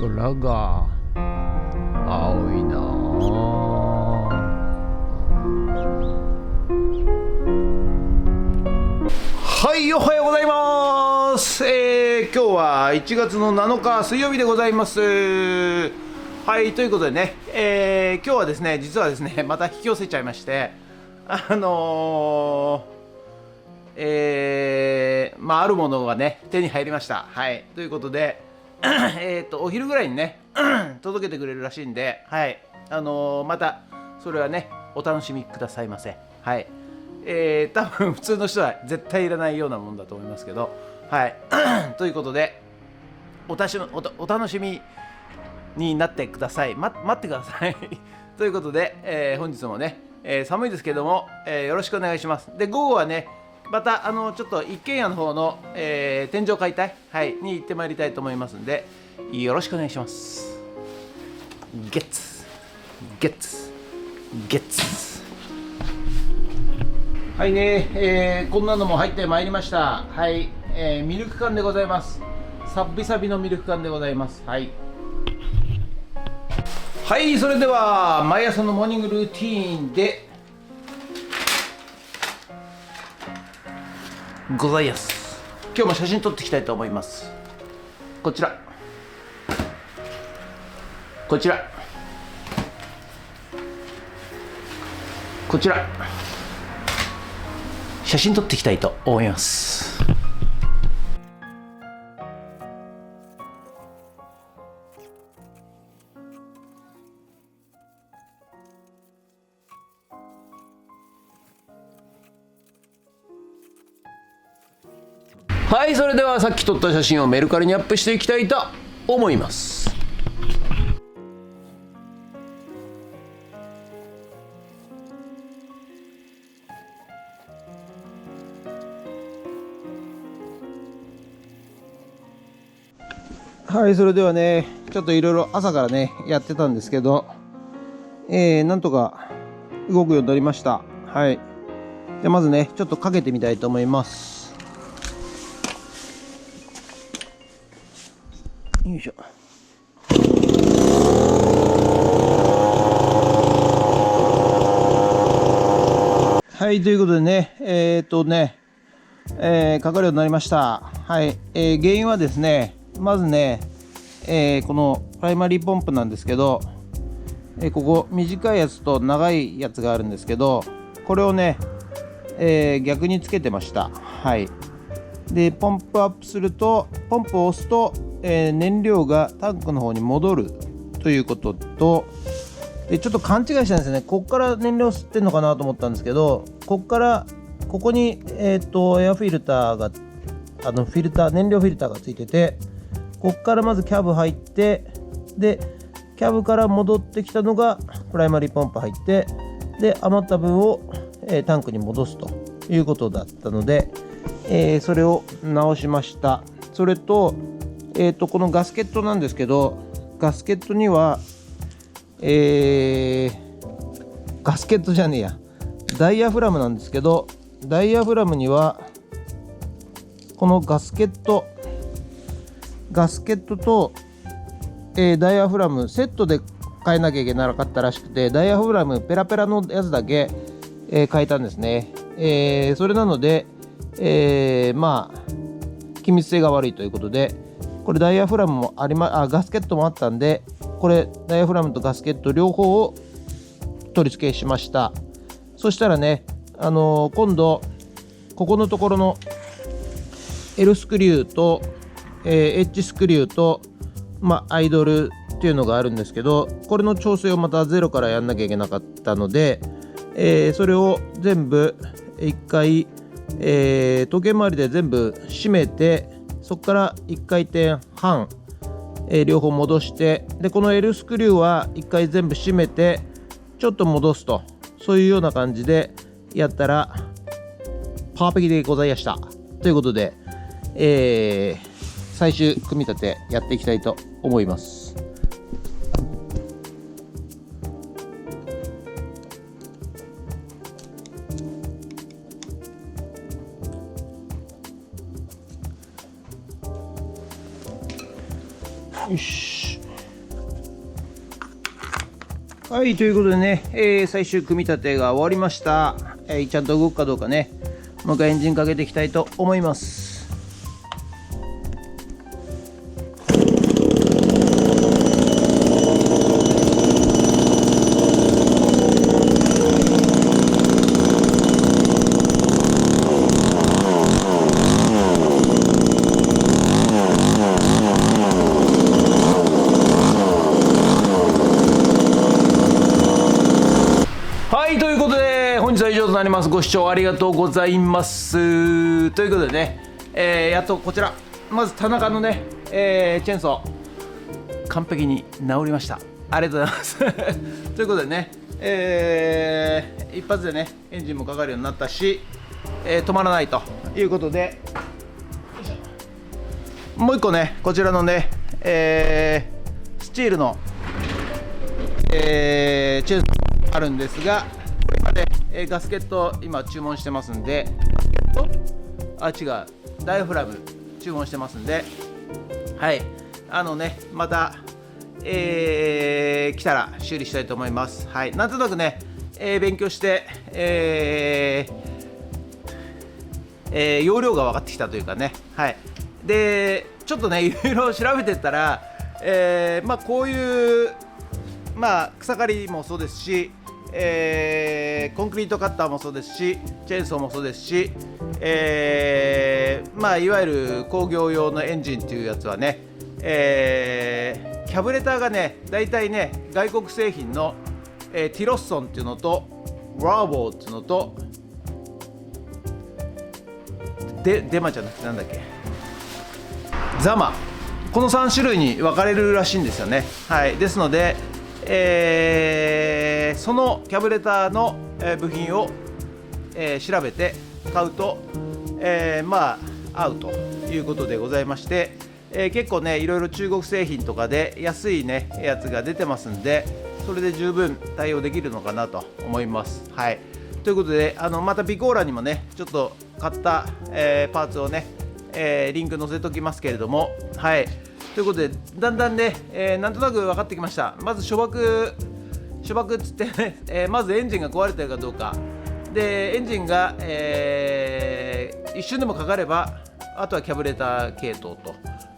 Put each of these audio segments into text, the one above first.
空が青いなはい、おはようございます。今日は1月の7日水曜日でございます。はい、ということでね、今日はですね、実はですね、また引き寄せちゃいまして、あるものがね、手に入りました。はい、ということで、お昼ぐらいにね、届けてくれるらしいんで、はい、またそれはね、お楽しみくださいませ。はい。多分普通の人は絶対いらないようなもんだと思いますけど、はい。ということで、お楽しみになってください。待ってください。ということで、本日もね、寒いですけども、よろしくお願いします。で、午後はね、またちょっと一軒家の方の、天井解体、はい、に行ってまいりたいと思いますんで、よろしくお願いします。ゲッツゲッツゲッツ。はいね、こんなのも入ってまいりました。はい、ミルク缶でございます。サビサビのミルク缶でございます。はい。はい、それでは毎朝のモーニングルーティーンでございます。今日も写真撮っていきたいと思います。こちら、こちら、こちら、写真撮っていきたいと思います。はい、それではさっき撮った写真をメルカリにアップしていきたいと思います。はい、それではね、ちょっといろいろ朝からねやってたんですけど、なんとか動くようになりました。はい。じゃあまずね、ちょっとかけてみたいと思います。よいしょ。はい、ということでね、かかるようになりました。はい、原因はですね、まずね、このプライマリーポンプなんですけど、ここ短いやつと長いやつがあるんですけど、これをね、逆につけてました。はい。で、ポンプアップすると、ポンプを押すと、燃料がタンクの方に戻るということと、ちょっと勘違いしたんですよね。ここから燃料吸ってんのかなと思ったんですけど、ここに、エアフィルターが、燃料フィルターがついてて、ここからまずキャブ入って、で、キャブから戻ってきたのがプライマリーポンプ入って、で、余った分を、タンクに戻すということだったので、それを直しました。それと、このガスケットなんですけど、ガスケットには、ガスケットじゃねえや、ダイヤフラムなんですけど、ダイヤフラムにはこのガスケットと、ダイヤフラムセットで変えなきゃいけなかったらしくて、ダイヤフラムペラペラのやつだけ、変えたんですね。それなので、気密性が悪いということで、これダイヤフラムもガスケットもあったんで、これダイヤフラムとガスケット両方を取り付けしました。そしたらね、今度ここのところの L スクリューと、H スクリューと、アイドルっていうのがあるんですけど、これの調整をまたゼロからやんなきゃいけなかったので、それを全部一回、時計回りで全部締めて、そこから1回転半、両方戻して、でこの L スクリューは1回全部締めてちょっと戻すと、そういうような感じでやったらパーフェクトでございました。ということで、最終組み立てやっていきたいと思います。よし。はい、ということでね、最終組み立てが終わりました。ちゃんと動くかどうかね、もう一回エンジンかけていきたいと思います。はい、ということで本日は以上となります。ご視聴ありがとうございます。ということでね、やっとこちら、まず田中のね、チェーンソー完璧に治りました。ありがとうございますということでね、一発でねエンジンもかかるようになったし、止まらないということで、もう一個ねこちらのね、スチールの、チェーンソーあるんですが、これまで、ガスケット今注文してますんで、違う、ダイヤフラム注文してますんで、はい、また、来たら修理したいと思います。はい、なんとなくね、勉強して、容量が分かってきたというかね、はい、でちょっとねいろいろ調べてったら、こういう草刈りもそうですし、コンクリートカッターもそうですし、チェーンソーもそうですし、いわゆる工業用のエンジンっていうやつはね、キャブレターがねだいたいね外国製品の、ティロッソンっていうのとワーボーっていうのとデマじゃなくてなんだっけ、ザマ、この3種類に分かれるらしいんですよね。はい、ですのでそのキャブレターの部品を調べて買うと合うということでございまして、結構ねいろいろ中国製品とかで安いねやつが出てますんで、それで十分対応できるのかなと思います。はい、ということでまた備考欄にもねちょっと買った、パーツをね、リンク載せときますけれども、はい、ということでだんだんね、なんとなく分かってきました。まず諸爆っつってね、まずエンジンが壊れてるかどうかで、エンジンが、一瞬でもかかればあとはキャブレター系統と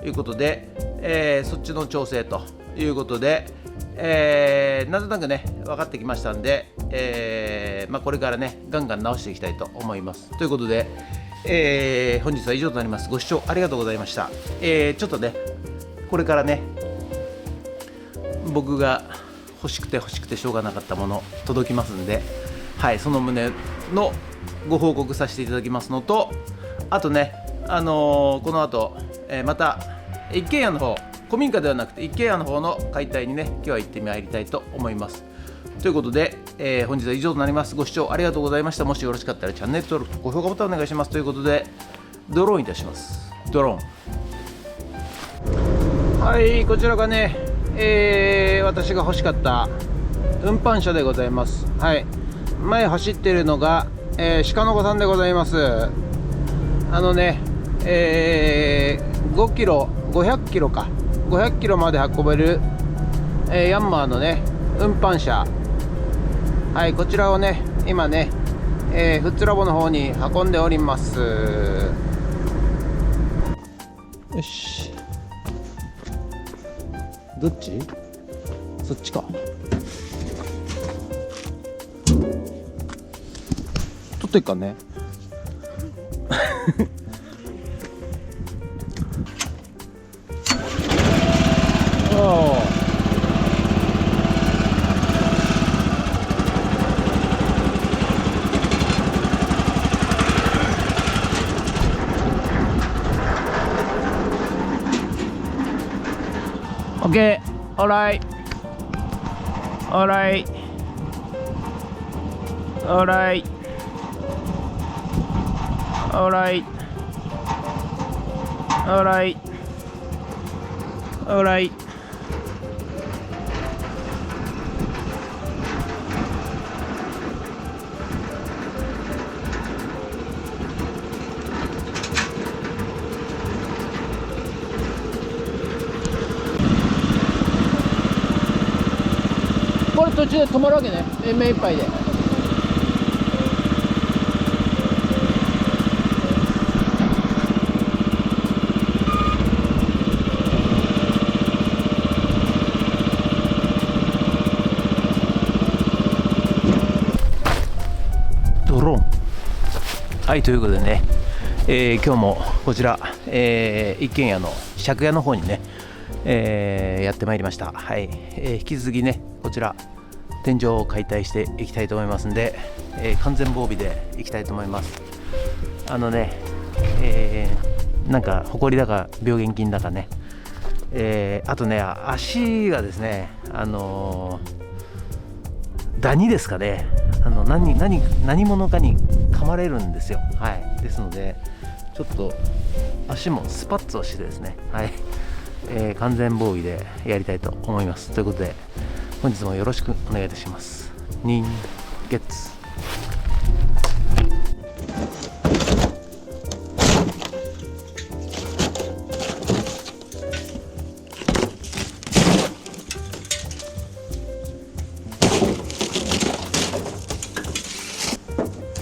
いうことで、そっちの調整ということで、なんとなくね分かってきましたんで、これからねガンガン直していきたいと思います。ということで、本日は以上となります。ご視聴ありがとうございました。ちょっとねこれからね僕が欲しくてしょうがなかったもの届きますんで、はい、その旨のご報告させていただきますのと、あとね、この後、また一軒家の方、古民家ではなくて一軒家の方の解体にね今日は行ってまいりたいと思います。ということで、本日は以上となります。ご視聴ありがとうございました。もしよろしかったらチャンネル登録、高評価ボタンお願いします。ということでドローンいたします。ドローン、はい、こちらがね、私が欲しかった運搬車でございます。はい、前走っているのが、鹿の子さんでございます。5キロ500キロか500キロまで運べる、ヤンマーのね運搬車、はい、こちらをね今ね、フッツラボの方に運んでおります。よし、どっち？そっちか。取ってっかね。Okay, alright, alright, alright, alright, alright, alright. これ途中で止まるわけね、目いっぱいで。ドローン。はい、ということでね、今日もこちら、一軒家の借家の方にね、やってまいりました。はい、引き続きね、こちら天井を解体していきたいと思いますんで、完全防備でいきたいと思います。なんか埃だか病原菌だかね、あとね、足がですね、ダニですかね、何者かに噛まれるんですよ。はい、ですのでちょっと足もスパッツをしてですね、はい、完全防備でやりたいと思います。ということで本日もよろしくお願いいたします。人月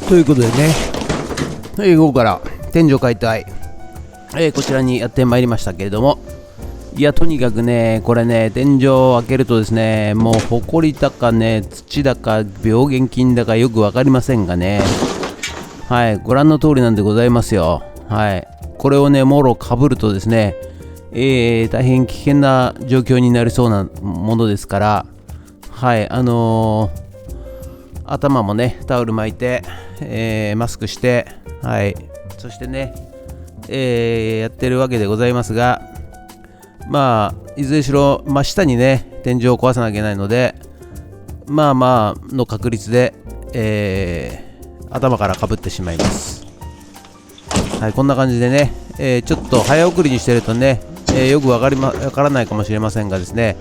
ということでね、午後から天井解体、こちらにやってまいりましたけれども、いやとにかくね、これね、天井を開けるとですね、もう埃だかね、土だか病原菌だかよく分かりませんがね、はい、ご覧の通りなんでございますよ。はい、これをね、もろかぶるとですね、大変危険な状況になりそうなものですから、はい、頭もね、タオル巻いて、マスクして、はい、そしてね、やってるわけでございますが、まあいずれにしろ真下にね天井を壊さなきゃいけないので、まあまあの確率で、頭からかぶってしまいます。はい、こんな感じでね、ちょっと早送りにしてるとね、よくわからないかもしれませんがですね、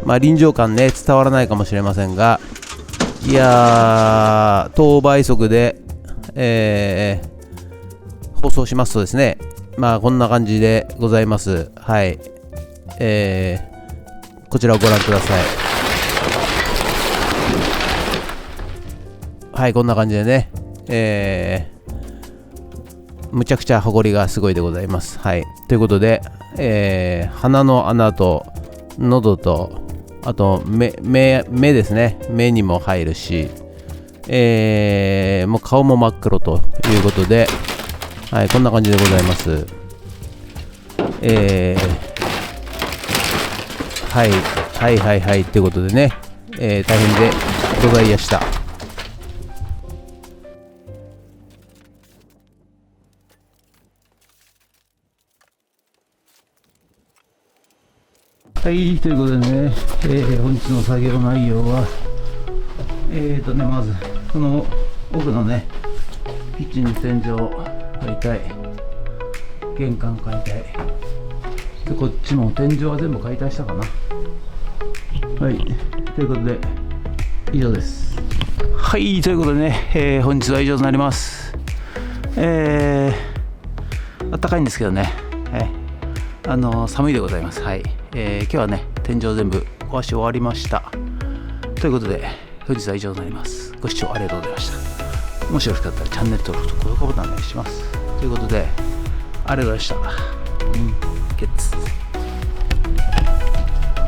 まあ臨場感ね伝わらないかもしれませんが、いやー、等倍速で、放送しますとですね、まあこんな感じでございます。はい、こちらをご覧ください。はい、こんな感じでね、むちゃくちゃ埃がすごいでございます。はい、ということで、鼻の穴と喉と、あと目ですね、目にも入るし、もう顔も真っ黒ということで、はい、こんな感じでございます。はいということでね、大変でございました。はい、ということでね、本日の作業内容は、まずこの奥のねキッチンの天井解体、玄関解体で、こっちも天井は全部解体したかな。はい、ということで以上です。はい、ということでね、本日は以上となります。あったかいんですけどね、寒いでございます。はい、今日はね天井全部壊し終わりました。ということで本日は以上となります。ご視聴ありがとうございました。もしよろしかったらチャンネル登録と高評価ボタンお願いします。ということでありがとうございました。